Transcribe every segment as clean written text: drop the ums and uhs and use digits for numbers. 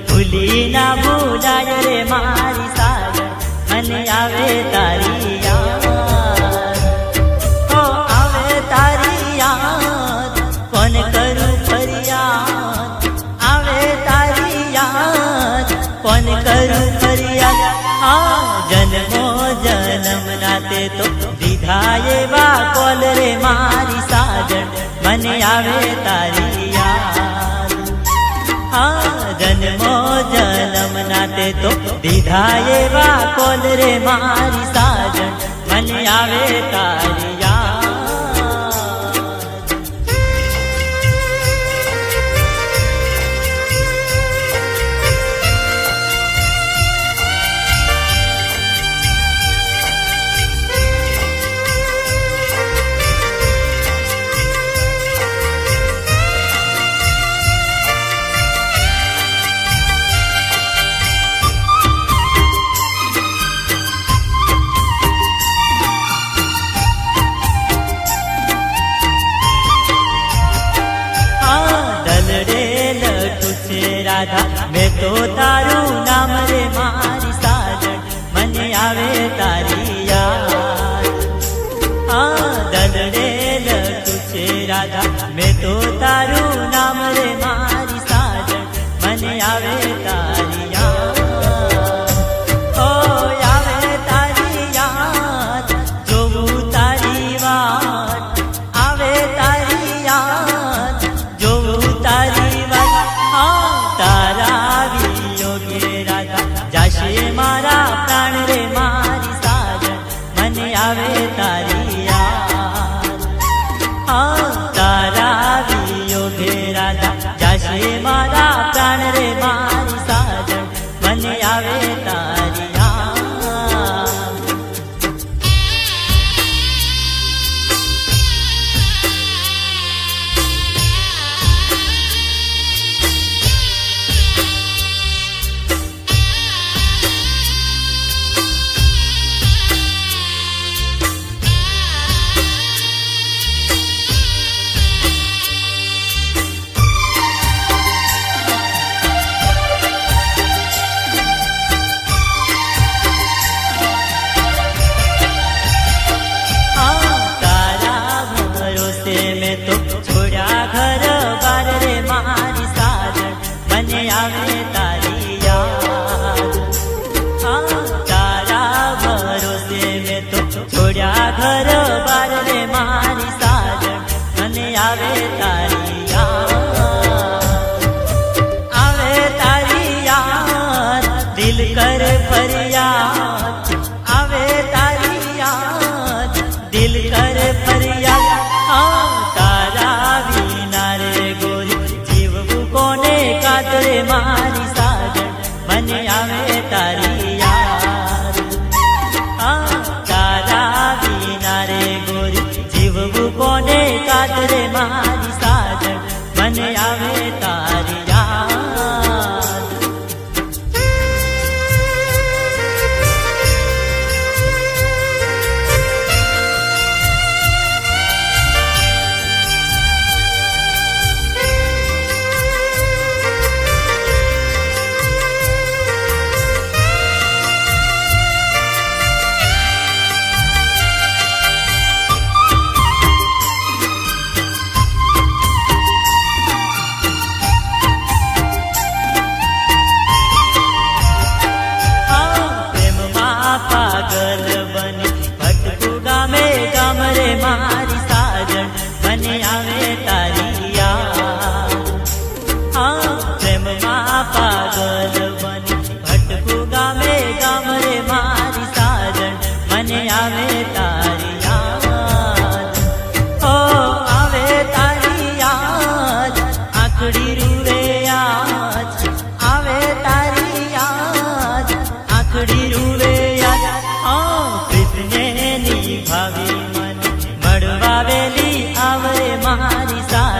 ભૂલી ના ભૂલાય રે મારી સાજણ, મને આવે તારી યાદ, ઓ આવે તારી યાદ, કોણ કરું ફરિયાદ, આવે તારી યાદ, કોણ કરું ફરિયાદ, આ જન્મો જન્મ નાતે તો દીધા એવા કોલ રે મારી સાજણ, મને આવે તારી યાદ, આ જન્મો જન્મ નાતે તો દીધા એવા કોલ રે મારી સાજણ, મને આવે તારી યાદ. રાધા મેં તો તારું નામ રે મારી સાજણ, મને આવે તારી યાદ, આ દલડે લટું છે રાધા મેં તો તારું નામ રે મારી સાજણ, મને આવે તારી યાદ, ઓ આવે તારી યાદ, જોવું તારી વાટ, આવે તારી યાદ, જોવું તારી વાટ, તારા વિયોગે રાધા જાશે મારા પ્રાણ રે મારી સાજણ, મને આવે તારી યાદ, તારા વિયોગે રાધા જાશે મારા પ્રાણ રે મારી સાજણ, મને આવે તારી યાદ. આવે તારી યાદ, તારા ભરોસે મેં તો છોડ્યા ઘર બાર રે મારી સાજણ, મને આવે તારી યાદ, આવે તારી યાદ, દિલ કર ફરિયાદ, આવે તારી યાદ, દિલ કર ફરિયાદ, તારા વિના રે ગોરી જીવવું કોને કાતરે મારી સાજણ, મને આવે તારી યાદ, તારા વિના રે ગોરી જીવવું કોને કાતરે મારી સાજણ, મને આવે તારી યાદ. પાગલ બની ભટકું ગામે ગામ રે મારી સાજણ, મને આવે તારી યાદ, પ્રેમમાં પાગલ બની ભટકું ગામે ગામ રે મારી સાજણ, મને આવે તારી યાદ, ઓ આવે તારી યાદ, આખડી રૂવે યાદ, આવે તારી યાદ, આખડી રૂવે ભાવી મને મળવાવેલી આવે મારી સા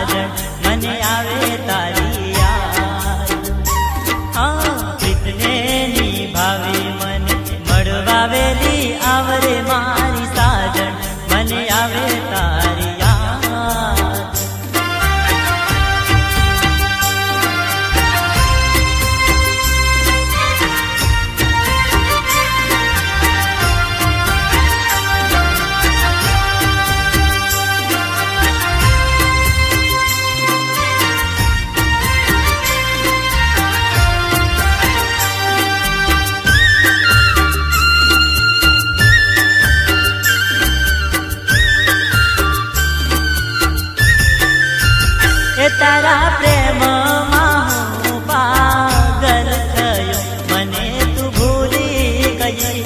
તારા પ્રેમમાં હું પાગલ થયો, મને તું ભૂલી ગઈ.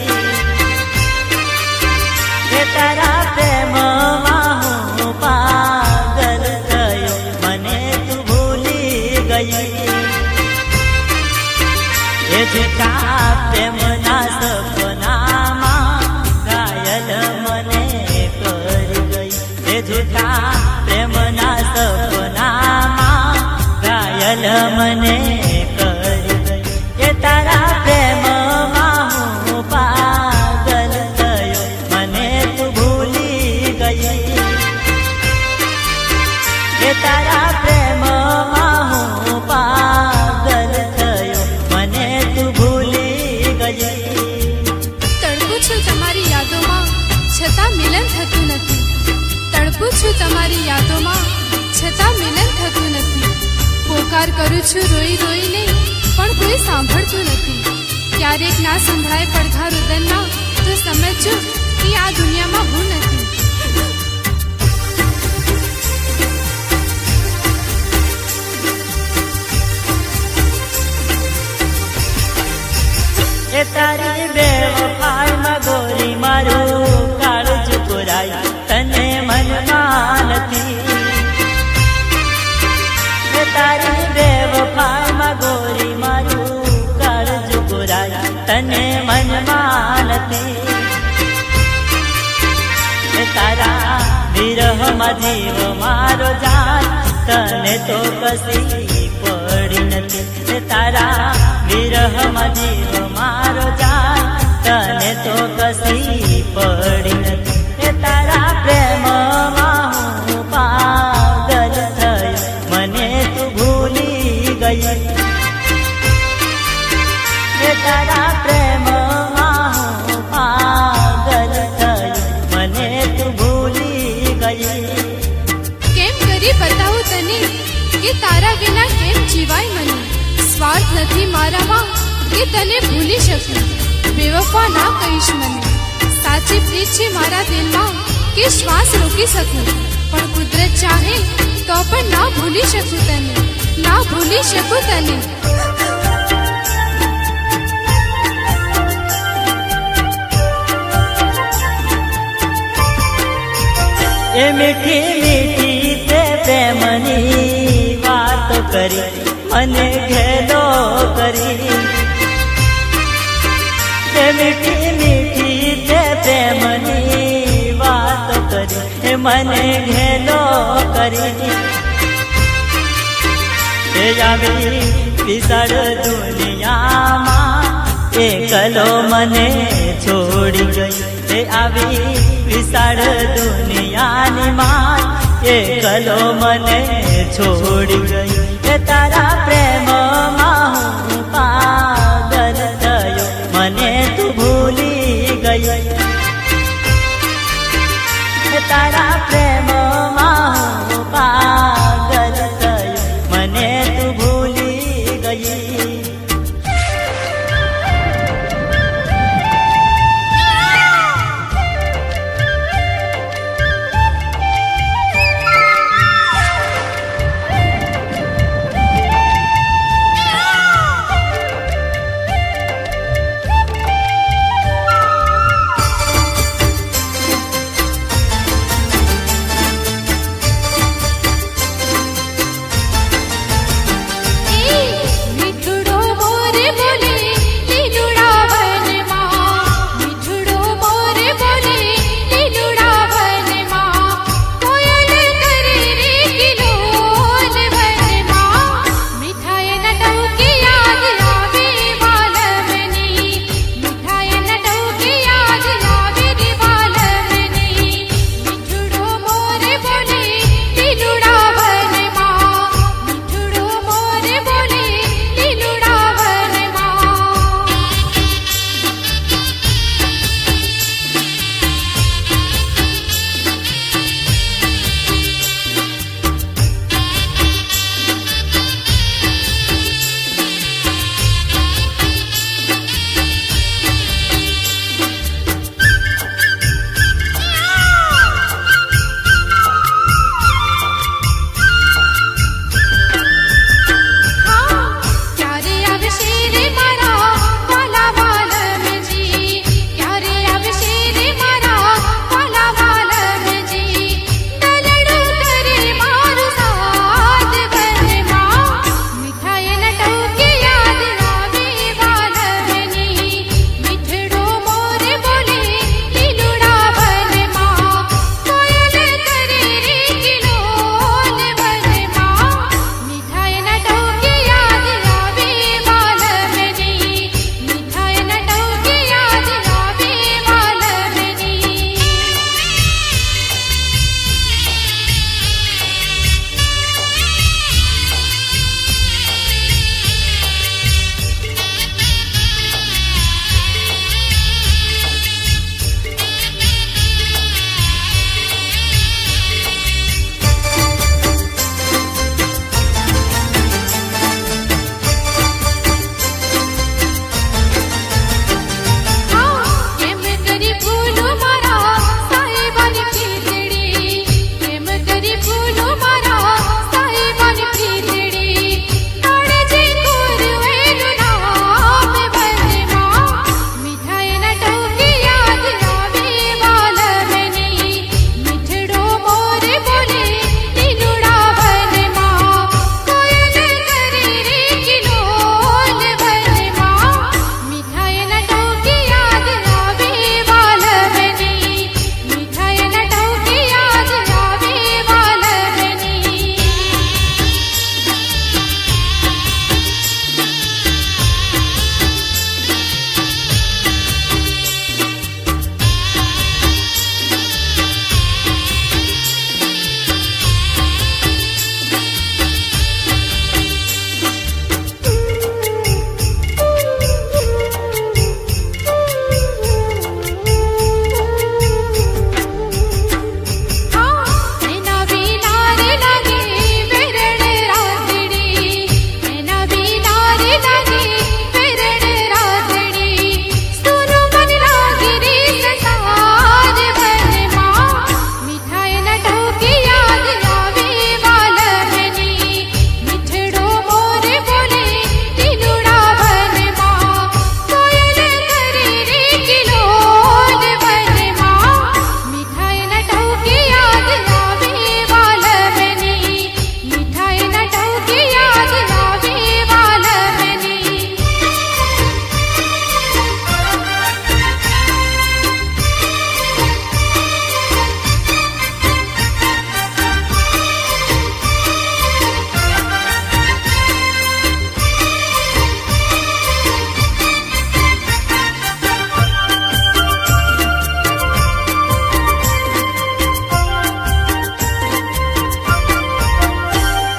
એ તારા પ્રેમમાં હું પાગલ થયો, મને તું ભૂલી ગઈ. એ જૂઠા પ્રેમના સપનામાં ઘાયલ મને કરી ગઈ. એ જૂઠા પ્રેમના સપનામાં ઘાયલ મને કરી ગઈ. એ તારા પ્રેમમાં હું પાગલ થયો, મને તું ભૂલી ગઈ. એ તારા પ્રેમમાં હું પાગલ થયો, મને તું ભૂલી ગઈ. તડપું છું તમારી યાદોમાં, છતાં મિલન થતું નથી. તડપું છું તમારી યાદોમાં, છતાં મિલન થતું નથી. પોકાર કરું છું રોઈ રોઈને, પણ કોઈ સાંભળતું નથી. ક્યારેક ના સંભળાય પડઘા રુદનના, તો સમજજો કે આ દુનિયામાં હું નથી. એ તારી બેવફાઈમાં ગોરી મારું કાળજું પુરાય, તને મનમાં નથી. એ તારી બેવફાઈમાં ગોરી મારું કાળજું પુરાય, તને મનમાં નથી. એ તારા વિરહમાં જીવ મારો જાય, તને તો કશી પડી નથી. એ તારા વિરહમાં જીવ મારો જાય, તને તો કશી પડી નથી. એ તારા પ્રેમમાં હું પાગલ થયો, મને તું ભૂલી ગઈ. એ તારા પ્રેમમાં હું પાગલ થયો, મને તું ભૂલી ગઈ. કેમ કરી બતાવું તને કે તારા વિના કેમ જીવાય મને. સ્વાર્થ નથી મારામાં કે તને ભૂલી શકું. બેવફા ના કહીશ મને, સાચી પ્રીત છે મારા દિલમાં કે શ્વાસ રોકી શકું. પણ કુદરત ચાહે તો પણ ના ભૂલી શકું તને, ના ભૂલી શકું તને. એ મીઠી મીઠી તે પ્રેમની વાતો કરી, મને ઘેલો કરી. એ મીઠી મીઠી તે પ્રેમની વાતો કરી, એ મને ઘેલો કરી. એ આવી વિશાળ દુનિયામાં એકલો મને છોડી ગઈ. એ આવી વિશાળ દુનિયાની માં એકલો મને છોડી ગઈ. એ તારા પ્રેમમાં હું પાગલ થયો, મને તું ભૂલી ગઈ. એ તારા પ્રેમમાં હું પાગલ થયો, મને તું ભૂલી ગઈ.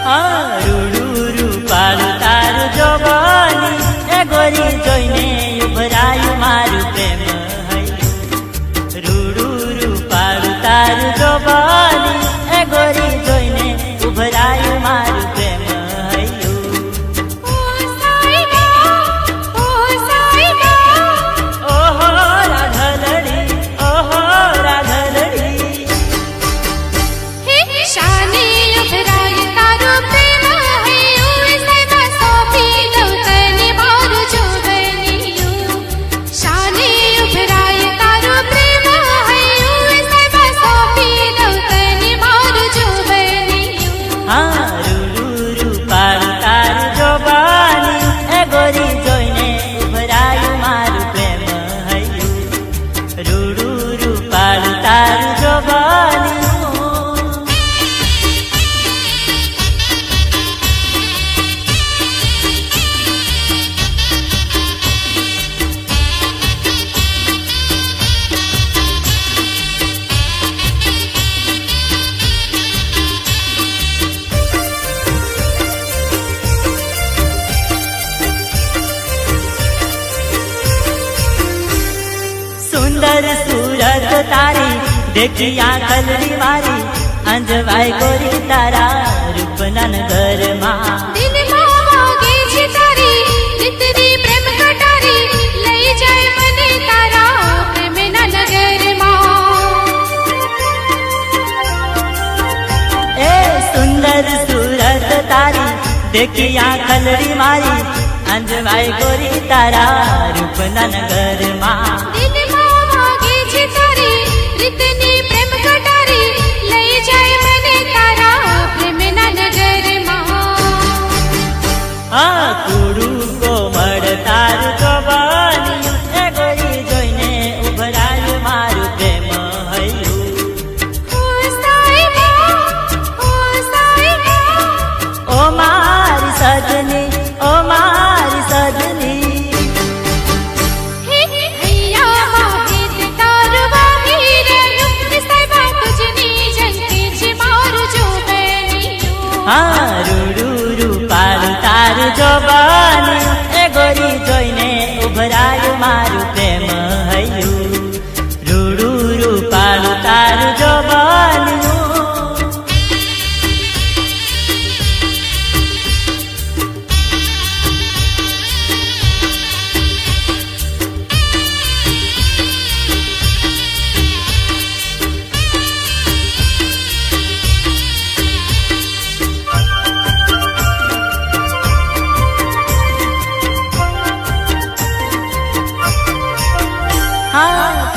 રૂડું રૂપાળું તારું જોવાની એ ગોરી જોઈને ઉભરાયું મારું પ્રેમ હૈયું રૂડું રૂપાળું તારું જોવાની એ ગોરી જોઈને ઉભરાયું મારું પ્રેમ હૈયું ઓહો રાધલડી ઓહો રાધલડી સુંદર સુરત તારી દેખિયા કલરી મારી અંજવાય ગોરી તારા રૂપના નગરમાં એ સુંદર સુરત તારી દેખિયા કલરી મારી અંજવાય ગોરી તારા રૂપના નગરમાં કુડું કોમળ તારું જોવાની એ ગોરી જોઈને ઉભરાયું મારું પ્રેમ હૈયું ઓ મારી સજની ઓ મારી સજની રૂડું રૂપાળું તારું જોવાની એ ગોરી જોઈને ઉભરાયું મારું પ્રેમ હૈયું રૂડું રૂપાળું તારું જોવાનું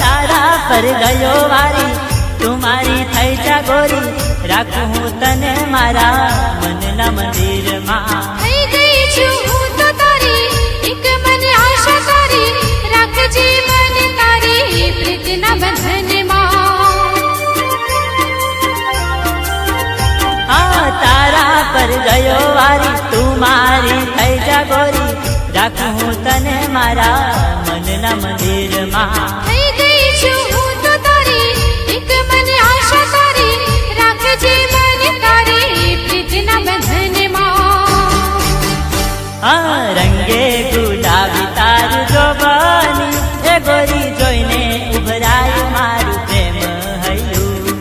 તારા પર ગયો વારી તું મારી થઈ જા ગોરી રાખું હું તને મારા મનના મંદિરમાં થઈ ગઈ છું હું તો તારી એક મને આશા તારી રાખજે મને તારી પ્રીતના બંધનમાં તારા પર ગયો વારી તું મારી થઈ જા ગોરી રાખું હું તને મારા મનના મંદિરમાં થઈ ગઈ છું હું તો તારી એક મને આશા તારી રાખજે મને તારી પ્રીતના બંધનમાં રંગે ગુલાબી તારું જોવાની એ ગોરી જોઈને ઉભરાયું મારું પ્રેમ હૈયું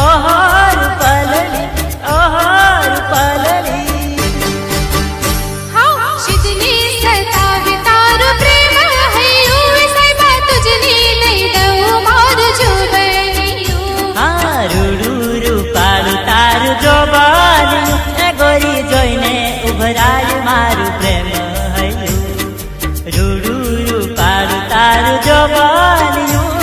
ઓહો રૂપલડી ઓહો રૂપલડી જોવાની એ ગોરી જોઈને ઉભરાયું મારું પ્રેમ હૈયું રૂડું રૂપાળું તારું જોવાનું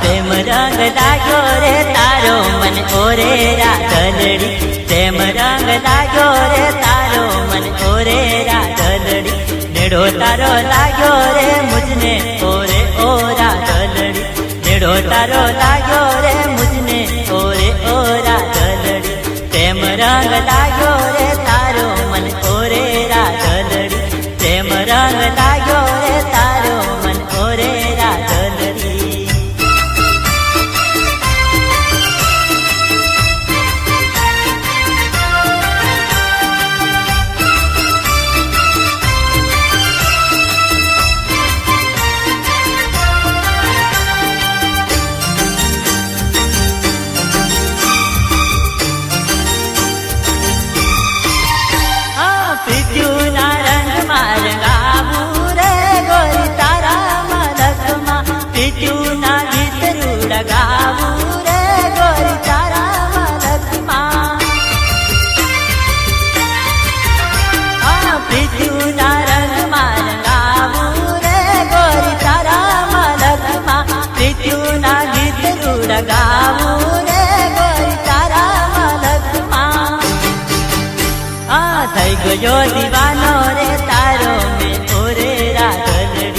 પ્રેમ રંગ લાગ્યો રે તારો મન ઓરે રાધલડી પ્રેમ રંગ લાગ્યો રે તારો મન ઓરે મેળો તારો લાગ્યો રે મુજને ઓરે ઓરા દલડી મેળો તારો લાગ્યો રે મુજને ઓરે ઓરા દલડી પ્રેમ રંગ લાગ્યો રે તારો મન ઓરે રા દલડી પ્રેમ રંગ લાગ્યો રે તારો મન ઓરે રા દલડી થઈ ગયો દીવાનો રે તારો મેં ઓરે રા દલડી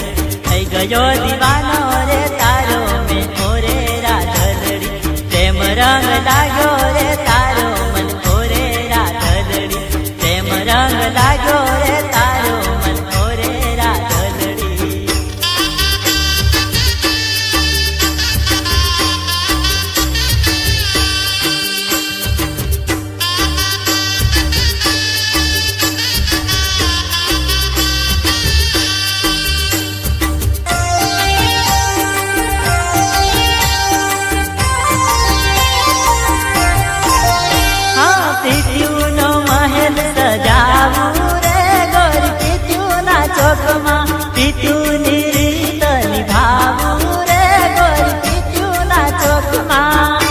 થઈ ગયો દીવાનો રે તારો મેં ઓરે રા દલડી પ્રેમ રંગ લાગ્યો રે તારો મન ઓરે રા દલડી પ્રેમ રંગ લાગ્યો રે તારો મન ઓરે રા દલડી પીત્યુની રીત નિભાવું રે ગોરી પીત્યુના ચોકમાં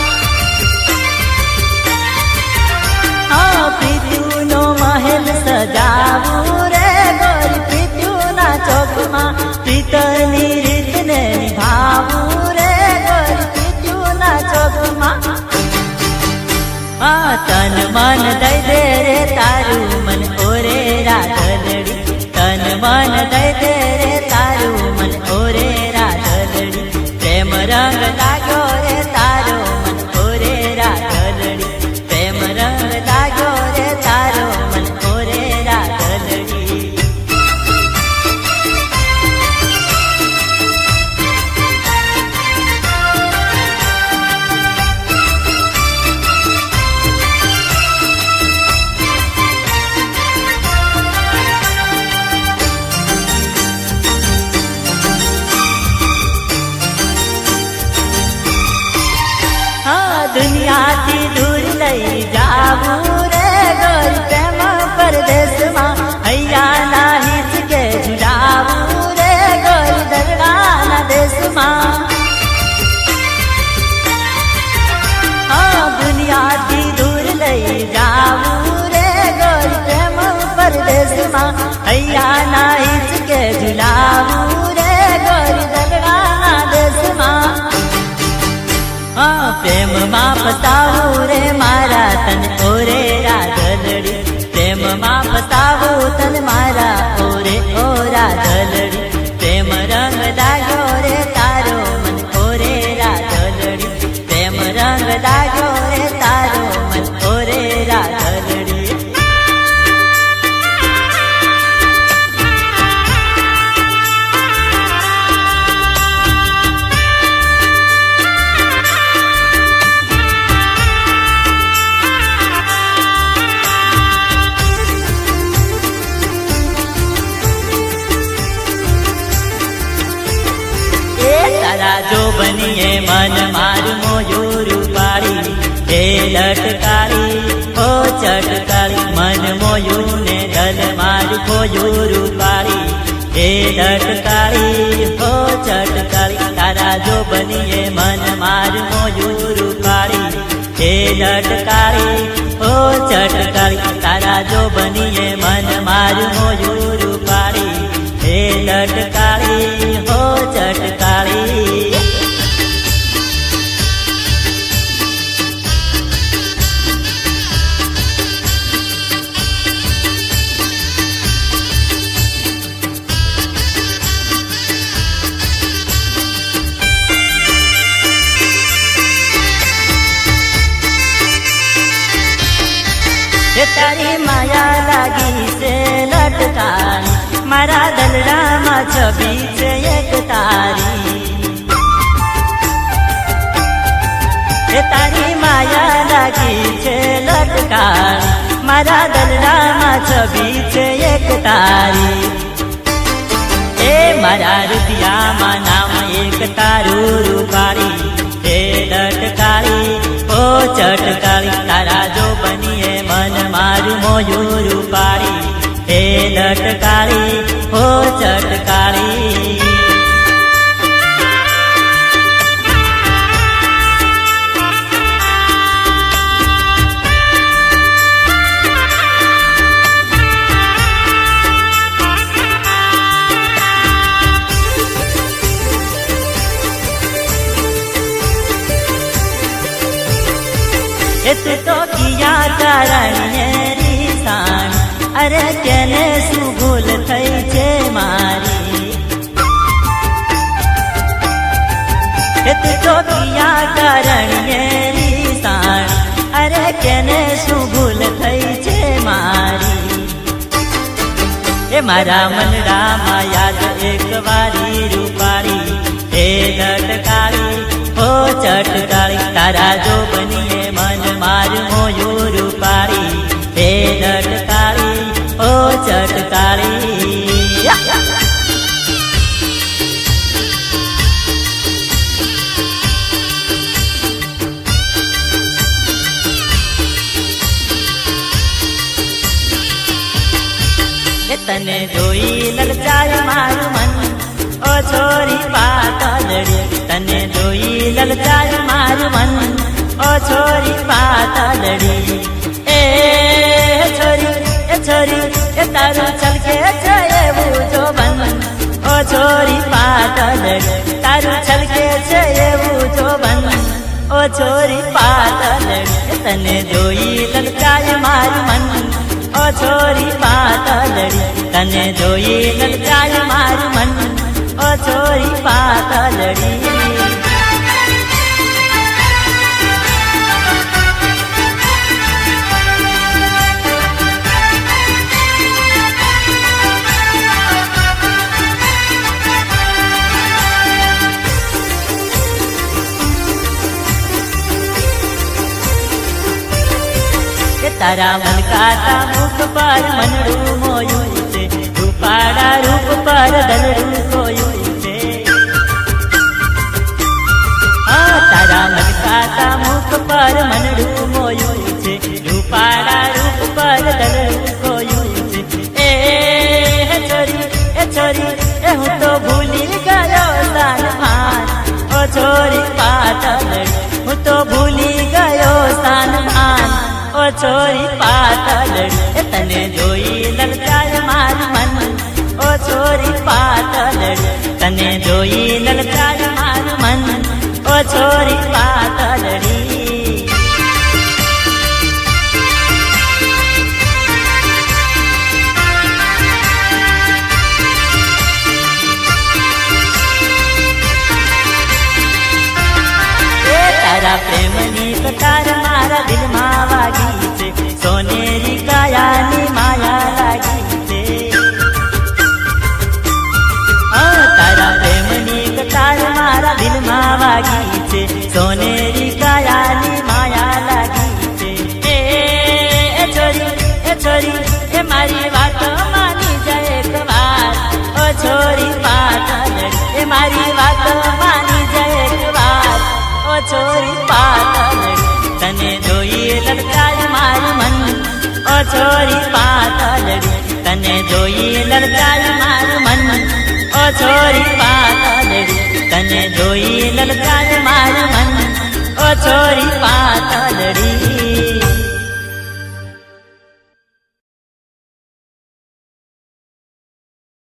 પીત્યુનો મહેલ સજાવું રે ગોરી પીત્યુના ચોકમાં પિત્તરની રીતને નિભાવું રે ગોરી પીત્યુના ચોકમાં તન મન દઈ દે રે તારું મન ઓરે રા દલડી તન મન દઈ દે રે તારું મન ઓરે રા દલડી પ્રેમ રંગ લાગ્યો રે તારો મન ઓરે રા દલડી પ્રેમ રંગ લાગ્યો રે તારો મન ઓરે રા દલડી દુનિયાથી દૂર લઈ જાવું રે ગોરી પ્રેમ પરદેશમાં હૈયાના હિચકે ઝુલાવું રે ગોરી દરડાના દેશમાં દુનિયાથી દૂર લઈ જાવું રે ગોરી પ્રેમ પરદેશમાં હૈયાના હિચકે ઝુલાવું રે ગોરી દરડાના દેશમાં પ્રેમમાં ફસાવું રે મારા તન ઓરે રા દલડી પ્રેમમાં ફસાવું તન મારા ઓરે ઓરા દલડી પ્રેમ રંગ લાગ્યો રે તારો મન ઓરે રા દલડી પ્રેમ રંગ લાગ્યો રે તારો મન ઓરે રા દલડી જો બનીએ મન મારું મોયું પાડી હે લટકારી હો ચટકારી મન મોયું ને દલ મારું ખોયું પાડી હે લટકારી હો ચટકારી તારા જો બનીએ મન મારું મોયું પાડી હે લટકારી હો ચટકારી તારા જો બનીએ મન મારું મોયું પાડી હે લટકારી હો ચટકારી લાગી છે લટકાણી મારા દલડામાં છબી છે એક તારી એ તારી માયા લાગી છે લટકાણી મારા દલડામાં છબી છે એક તારી એ મારા રૂપિયામાં નામ એક તારું રૂપાળી એ લટકાળી ઓ ચટકાળી તારા જો બનીએ મન મારું મોયું રૂપાળી એ લટકાળી ઓ ચટકાળી તું તો કિયા કારણે રીસાણ અરે કેને શું ભૂલ થઈ છે મારી તું તો કિયા કારણે રીસાણ અરે કેને શું ભૂલ થઈ છે મારી એ મારા મનડામાં યાદ એક વારી રૂપાળી એ લટકાળી ઓ ચટકાળી તારા જો બનીએ મન મારું મોયું રૂપાળી એ લટકાળી ઓ ચટકાળી તને જોઈ લલચાય મારું મન ઓ છોરી પાતળડી તને જોઈ લલચાય મારું મન ઓ છોરી પાતળડી એ છોરી એ તારું છલકે છે એવું જો બન ઓ છોરી પાતળડી તારું છલકે છે એવું જો બન ઓ છોરી પાતળડી તને જોઈ લલચાય મારું મન ઓ છોરી પાતળડી તને જોઈ લલચાય મારું મન ઓ છોરી પાતળડી તારા મલકાતા મુખ પર મનડું મોયું છે રૂપાળા રૂપ પર દલડું કોયું છે તારા મલકાતા મુખ પર મનડું મોયું છે રૂપાળા રૂપ પર દલડું કોયું છે એ છોરી એ હું તો ભૂલી ગયો સાન ભાન ઓ છોરી પાતળડી હું તો ભૂલી ગયો સાન ભાન ઓ છોરી પાતળડી તને જોઈ લલચાય મારું મન ઓ છોરી પાતળડી તને જોઈ લલચાય મારું મન ઓ છોરી પાતળડી તારા પ્રેમની કટાર મારા દિલમાં વાગી છે સોનેરી કાયાની માયા લાગી છે તારા પ્રેમની કટાર મારા દિલમાં વાગી છે સોનેરી કાયાની માયા લાગી છે એ છોરી એ મારી વાત માની જાય એક વાર ઓ છોરી પાતળડી એ મારી વાત માની જાય એક વાર ઓ છોરી પાતળડી તને જોઈ લલચાય મારું મન ઓ છોરી પાતળડી તને જોઈ લલચાય મારું મન ઓ છોરી પાતળડી તને જોઈ લલચાય મારું મન ઓ છોરી પાતળડી